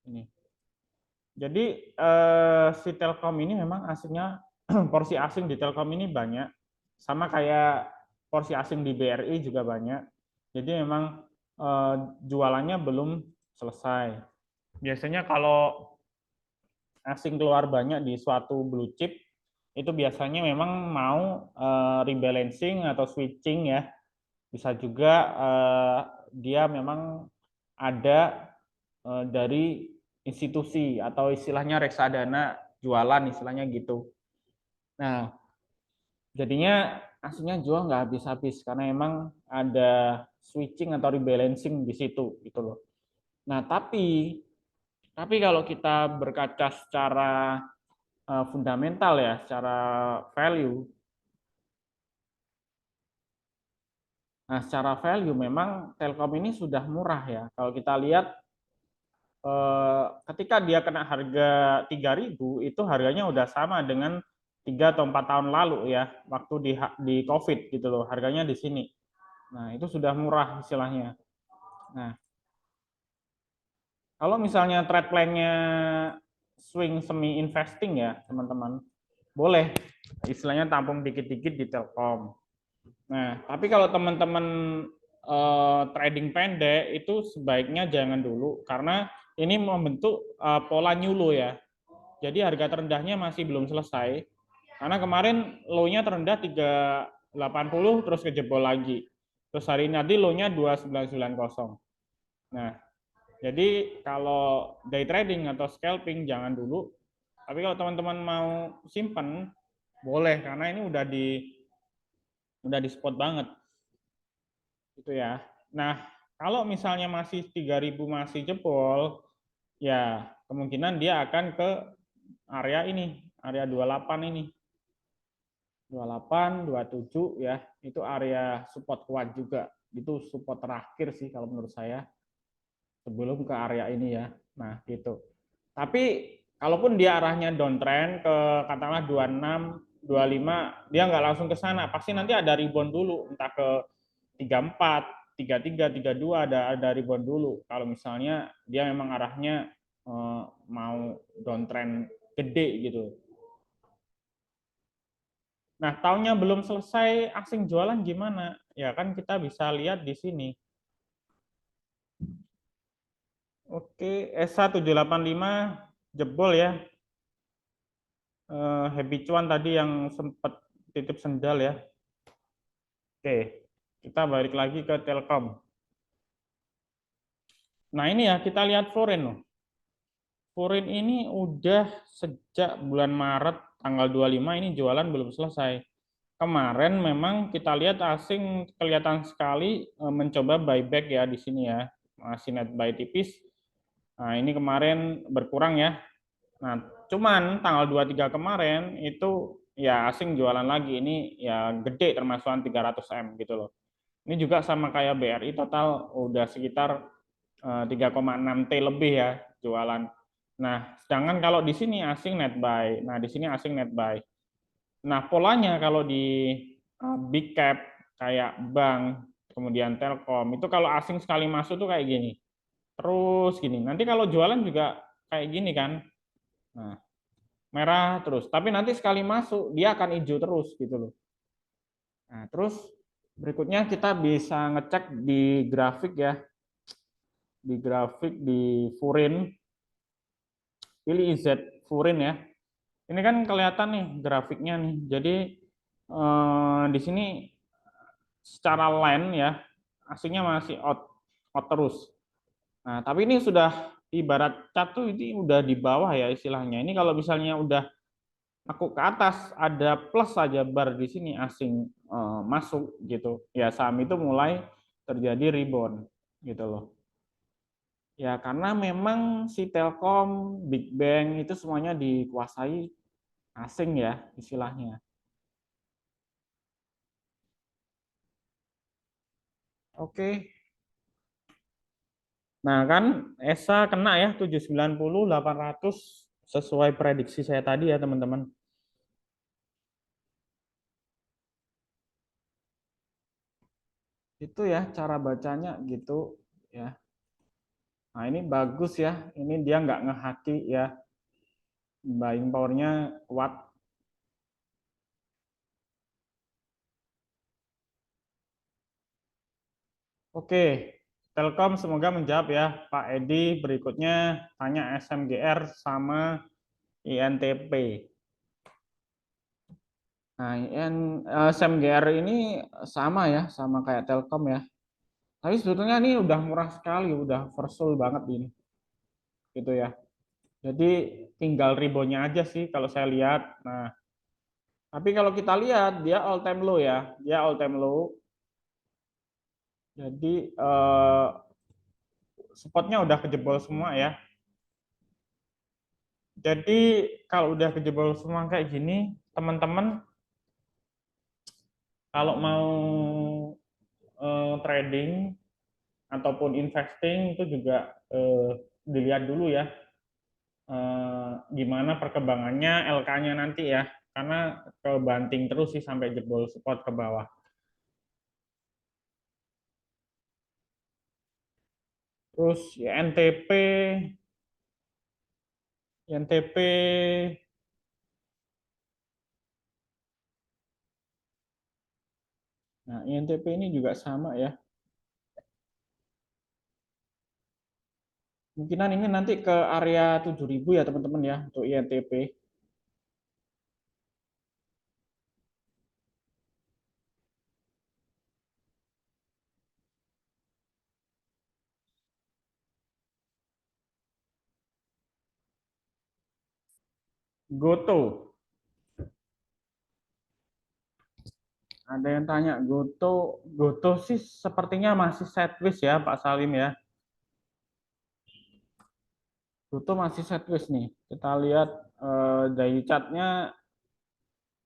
ini. Jadi si Telkom ini memang asingnya porsi asing di Telkom ini banyak. Sama kayak porsi asing di BRI juga banyak. Jadi memang jualannya belum selesai. Biasanya kalau asing keluar banyak di suatu blue chip, itu biasanya memang mau rebalancing atau switching ya. Bisa juga dia memang ada dari institusi atau istilahnya reksadana jualan istilahnya gitu. Nah, jadinya aslinya jual nggak habis-habis karena emang ada switching atau rebalancing di situ gitu loh. Nah, tapi kalau kita berkaca secara fundamental ya, secara value. Nah, secara value memang Telkom ini sudah murah ya. Kalau kita lihat ketika dia kena harga 3.000 itu harganya udah sama dengan 3 atau 4 tahun lalu ya, waktu di Covid gitu loh, harganya di sini. Nah, itu sudah murah istilahnya. Nah, kalau misalnya trade plan-nya swing semi investing ya, teman-teman, boleh istilahnya tampung dikit-dikit di Telkom. Nah, tapi kalau teman-teman trading pendek itu sebaiknya jangan dulu karena ini membentuk pola new low ya. Jadi harga terendahnya masih belum selesai. Karena kemarin low-nya terendah 380 terus kejebol lagi. Terus hari ini nanti low-nya 2990. Nah, jadi kalau day trading atau scalping jangan dulu. Tapi kalau teman-teman mau simpen boleh karena ini udah di spot banget. Gitu ya. Nah, kalau misalnya masih 3.000 masih jebol, ya kemungkinan dia akan ke area ini, area 28 ini. 28, 27 ya, itu area support kuat juga. Itu support terakhir sih kalau menurut saya sebelum ke area ini ya. Nah, gitu. Tapi kalaupun dia arahnya downtrend ke katakanlah 26, 25, dia nggak langsung ke sana, pasti nanti ada rebound dulu, entah ke 34, 33, 32 ada rebound dulu. Kalau misalnya dia memang arahnya mau downtrend gede gitu. Nah, tahunnya belum selesai asing jualan gimana? Ya kan kita bisa lihat di sini. Oke, SA785 jebol ya. Happy Cuan tadi yang sempat titip sendal ya. Oke, kita balik lagi ke Telkom. Nah ini ya, kita lihat foreign loh. Foreign ini udah sejak bulan Maret tanggal 25 ini jualan belum selesai. Kemarin memang kita lihat asing kelihatan sekali mencoba buyback ya di sini ya. Masih net buy tipis. Nah, ini kemarin berkurang ya. Nah, cuman tanggal 23 kemarin itu ya asing jualan lagi. Ini ya gede termasukan 300 M gitu loh. Ini juga sama kayak BRI, total udah sekitar 3,6 T lebih ya jualan. Nah, sedangkan kalau di sini asing net buy. Nah, di sini asing net buy. Nah, polanya kalau di big cap kayak bank, kemudian Telkom, itu kalau asing sekali masuk tuh kayak gini. Terus gini. Nanti kalau jualan juga kayak gini kan. Nah, merah terus. Tapi nanti sekali masuk dia akan hijau terus gitu loh. Nah, terus berikutnya kita bisa ngecek di grafik ya. Di grafik di Furin, pilih IZ Furin ya. Ini kan kelihatan nih grafiknya nih. Jadi di sini secara line ya aslinya masih out terus. Nah, tapi ini sudah ibarat cat tuh ini udah di bawah ya istilahnya. Ini kalau misalnya udah aku ke atas ada plus saja bar di sini asing masuk gitu. Ya saham itu mulai terjadi rebound gitu loh. Ya karena memang si Telkom, Big Bang itu semuanya dikuasai asing ya istilahnya. Oke. Nah, kan ESA kena ya 790 800 sesuai prediksi saya tadi ya, teman-teman. Itu ya cara bacanya gitu ya. Nah, ini bagus ya. Ini dia nggak ngehaki ya. Buying power-nya kuat. Oke. Telkom semoga menjawab ya, Pak Edi. Berikutnya tanya SMGR sama INTP. Nah, SMGR ini sama ya, sama kayak Telkom ya. Tapi sebetulnya ini udah murah sekali, udah versul banget ini. Gitu ya. Jadi tinggal ribonya aja sih kalau saya lihat. Nah, tapi kalau kita lihat dia all time low ya. Dia all time low. Jadi spotnya udah kejebol semua ya. Jadi kalau udah kejebol semua kayak gini, teman-teman kalau mau trading ataupun investing itu juga dilihat dulu ya gimana perkembangannya LK-nya nanti ya, karena kebanting terus sih sampai jebol support ke bawah. Terus ya NTP nah INTP ini juga sama ya. Mungkinan ini nanti ke area 7.000 ya teman-teman ya untuk INTP. Goto. Ada yang tanya Goto, Goto sih sepertinya masih sideways ya Pak Salim ya. Goto masih sideways nih. Kita lihat daily chart-nya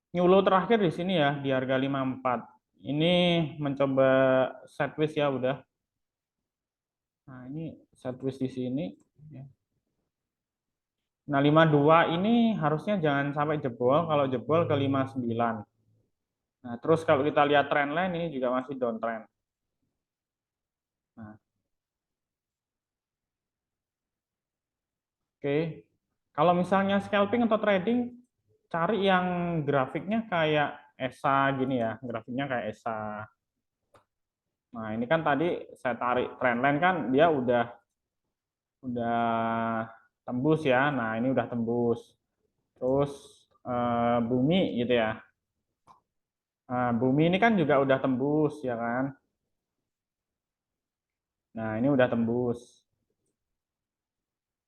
New terakhir di sini ya di harga 54. Ini mencoba sideways ya udah. Nah, ini sideways di sini ya. Nah, 52 ini harusnya jangan sampai jebol, kalau jebol ke 59. Nah, terus kalau kita lihat trendline ini juga masih downtrend. Nah, oke. Kalau misalnya scalping atau trading, cari yang grafiknya kayak ESA gini ya, grafiknya kayak ESA. Nah, ini kan tadi saya tarik trendline kan dia udah tembus ya. Nah, ini udah tembus. Terus bumi gitu ya. Nah, bumi ini kan juga udah tembus ya kan. Nah, ini udah tembus.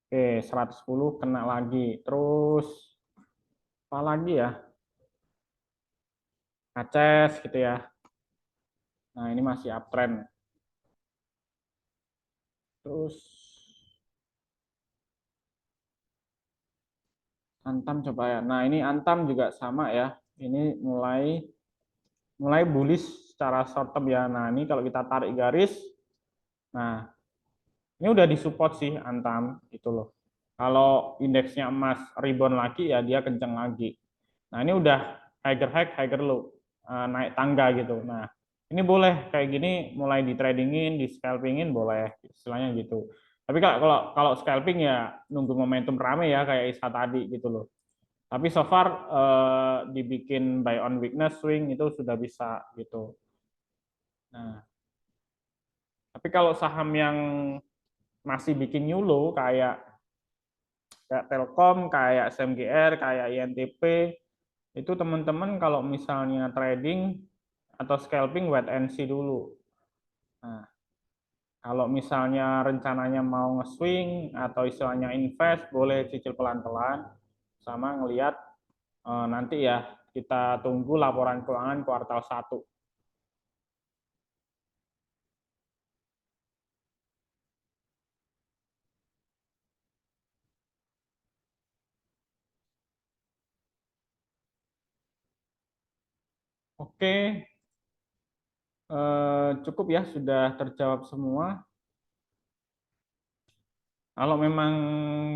Oke, 110 kena lagi. Terus apa lagi ya? Aces gitu ya. Nah, ini masih uptrend. Terus Antam coba ya. Nah, ini Antam juga sama ya. ini mulai bullish secara short term ya. Nah, ini kalau kita tarik garis, nah ini udah disupport sih Antam gitu loh. Kalau indeksnya emas rebound lagi ya dia kenceng lagi. Nah, ini udah higher high, higher low, naik tangga gitu. Nah, ini boleh kayak gini mulai di tradingin, di scalpingin boleh istilahnya gitu. Tapi kalau scalping ya nunggu momentum rame ya kayak Isa tadi gitu loh. Tapi so far dibikin buy on weakness swing itu sudah bisa gitu. Nah, tapi kalau saham yang masih bikin new low kayak Telkom, kayak SMGR, kayak INTP, itu teman-teman kalau misalnya trading atau scalping wait and see dulu. Nah, kalau misalnya rencananya mau nge-swing atau istilahnya invest, boleh cicil pelan-pelan sama ngelihat nanti ya kita tunggu laporan keuangan kuartal 1. Oke, cukup ya sudah terjawab semua. Kalau memang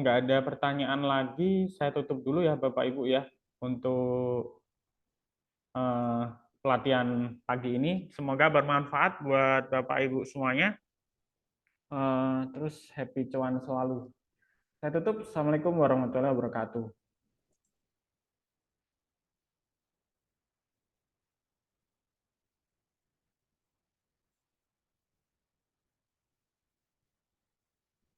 nggak ada pertanyaan lagi, saya tutup dulu ya Bapak Ibu ya untuk eh, pelatihan pagi ini. Semoga bermanfaat buat Bapak Ibu semuanya. Terus happy cuan selalu. Saya tutup. Assalamualaikum warahmatullahi wabarakatuh.